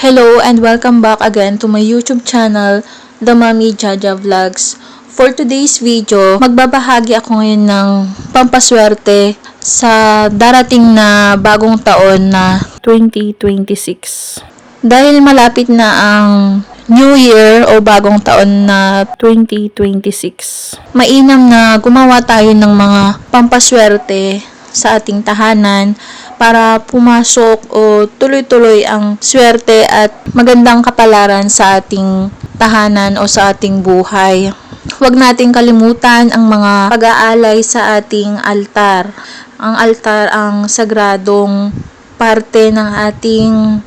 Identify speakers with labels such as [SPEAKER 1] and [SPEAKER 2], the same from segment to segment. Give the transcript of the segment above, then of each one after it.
[SPEAKER 1] Hello and welcome back again to my YouTube channel, The Mommy Jaja Vlogs. For today's video, magbabahagi ako ngayon ng pampaswerte sa darating na bagong taon na 2026. Dahil malapit na ang New Year o bagong taon na 2026, mainam na gumawa tayo ng mga pampaswerte sa ating tahanan para pumasok o tuloy-tuloy ang swerte at magandang kapalaran sa ating tahanan o sa ating buhay. Huwag nating kalimutan ang mga pag-aalay sa ating altar. Ang altar ang sagradong parte ng ating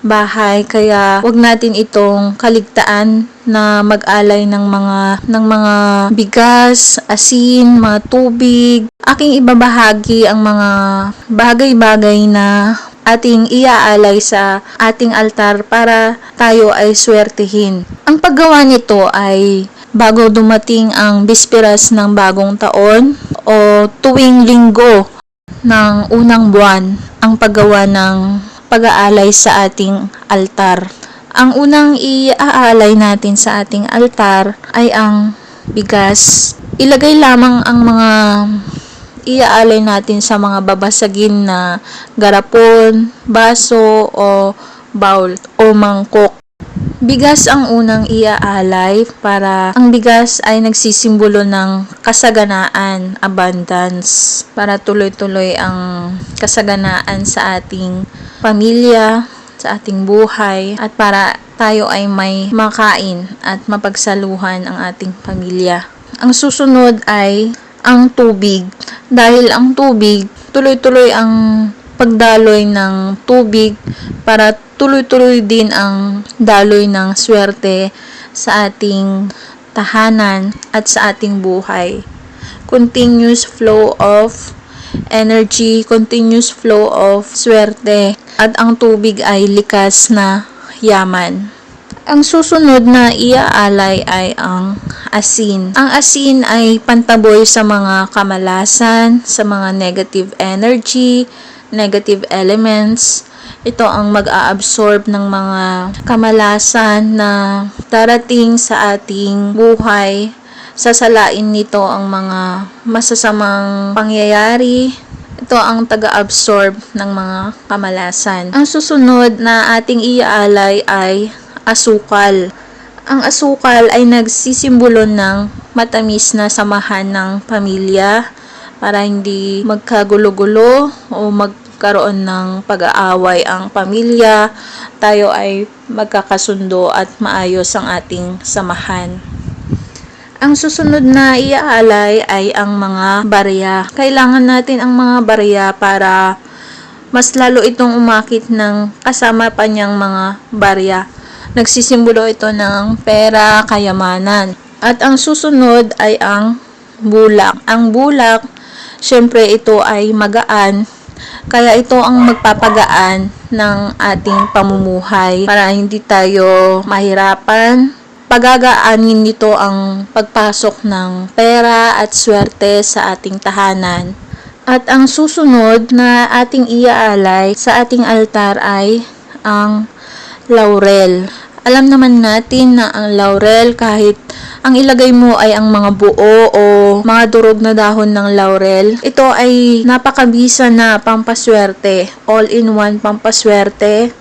[SPEAKER 1] bahay, kaya huwag natin itong kaligtaan na mag-alay ng mga bigas, asin, mga tubig. Aking ibabahagi ang mga bagay-bagay na ating iaalay sa ating altar para tayo ay swertihin. Ang paggawa nito ay bago dumating ang bisperas ng bagong taon o tuwing linggo ng unang buwan ang paggawa ng pag-aalay sa ating altar. Ang unang iaalay natin sa ating altar ay ang bigas. Ilagay lamang ang mga iaalay natin sa mga babasagin na garapon, baso o bowl o mangkok. Bigas ang unang iaalay para ang bigas ay nagsisimbolo ng kasaganaan, abundance, para tuloy-tuloy ang kasaganaan sa ating pamilya, sa ating buhay, at para tayo ay may makain at mapagsaluhan ang ating pamilya. Ang susunod ay ang tubig. Dahil ang tubig, tuloy-tuloy ang pagdaloy ng tubig para tuloy-tuloy din ang daloy ng swerte sa ating tahanan at sa ating buhay. Continuous flow of energy, continuous flow of swerte, at ang tubig ay likas na yaman. Ang susunod na iaalay ay ang asin. Ang asin ay pantaboy sa mga kamalasan, sa mga negative energy, negative elements. Ito ang mag-a-absorb ng mga kamalasan na darating sa ating buhay. Sasalain nito ang mga masasamang pangyayari. Ito ang taga-absorb ng mga kamalasan. Ang susunod na ating iaalay ay asukal. Ang asukal ay nagsisimbolo ng matamis na samahan ng pamilya para hindi magkagulo-gulo o magkaroon ng pag-aaway ang pamilya. Tayo ay magkakasundo at maayos ang ating samahan. Ang susunod na iaalay ay ang mga barya. Kailangan natin ang mga barya para mas lalo itong umakit ng kasama pa niyang mga barya. Nagsisimbolo ito ng pera, kayamanan. At ang susunod ay ang bulak. Ang bulak, syempre ito ay magaan. Kaya ito ang magpapagaan ng ating pamumuhay para hindi tayo mahirapan. Pagagaanin nito ang pagpasok ng pera at swerte sa ating tahanan. At ang susunod na ating iaalay sa ating altar ay ang laurel. Alam naman natin na ang laurel, kahit ang ilagay mo ay ang mga buo o mga durog na dahon ng laurel, ito ay napakabisa na pampaswerte. All-in-one pampaswerte.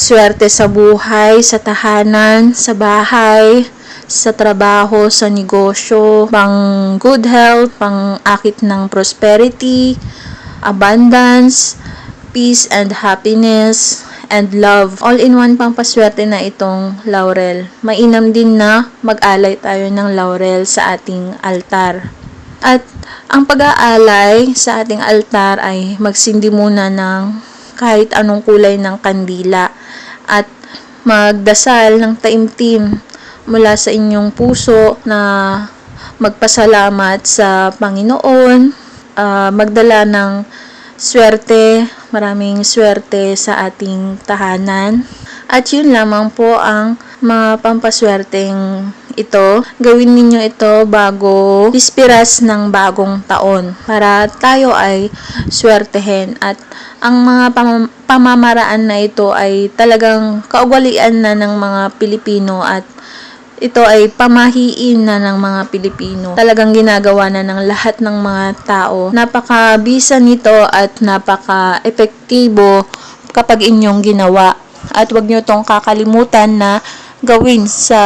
[SPEAKER 1] Swerte sa buhay, sa tahanan, sa bahay, sa trabaho, sa negosyo, pang good health, pang akit ng prosperity, abundance, peace and happiness, and love. All-in-one pampaswerte na itong laurel. Mainam din na mag-alay tayo ng laurel sa ating altar. At ang pag-aalay sa ating altar ay magsindi muna ng kahit anong kulay ng kandila at magdasal ng taimtim mula sa inyong puso na magpasalamat sa Panginoon, magdala ng swerte, maraming swerte sa ating tahanan. At yun lamang po ang mga pampaswerteng ito. Gawin ninyo ito bago bispiras ng bagong taon para tayo ay swertehin. At ang mga pamamaraan na ito ay talagang kaugalian na ng mga Pilipino at ito ay pamahiin na ng mga Pilipino. Talagang ginagawa na ng lahat ng mga tao. Napakabisa nito at napaka-epektibo kapag inyong ginawa. At huwag nyo tong kakalimutan na gawin sa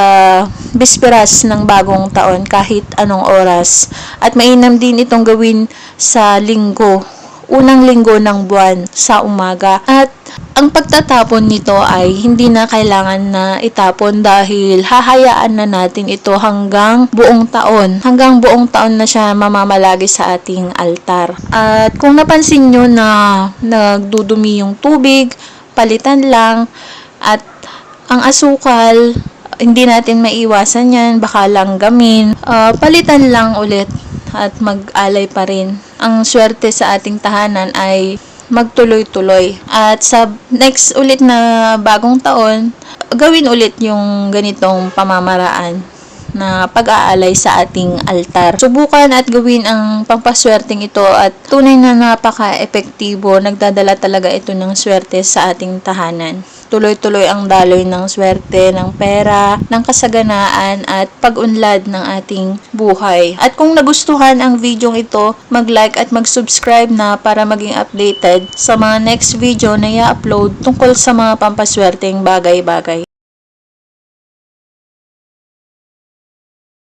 [SPEAKER 1] bisperas ng bagong taon kahit anong oras. At mainam din itong gawin sa linggo, unang linggo ng buwan sa umaga. At ang pagtatapon nito ay hindi na kailangan na itapon dahil hahayaan na natin ito hanggang buong taon. Hanggang buong taon na siya mamamalagi sa ating altar. At kung napansin nyo na nagdudumi yung tubig, palitan lang. At ang asukal, hindi natin maiwasan yan, baka langgamin. Palitan lang ulit at mag-alay pa rin. Ang swerte sa ating tahanan ay magtuloy-tuloy. At sa next ulit na bagong taon, gawin ulit yung ganitong pamamaraan na pag-aalay sa ating altar. Subukan at gawin ang pampaswerteng ito at tunay na napaka-epektibo. Nagdadala talaga ito ng swerte sa ating tahanan. Tuloy-tuloy ang daloy ng swerte, ng pera, ng kasaganaan at pag-unlad ng ating buhay. At kung nagustuhan ang video ito, mag-like at mag-subscribe na para maging updated sa mga next video na i-upload tungkol sa mga pampaswerteng bagay-bagay.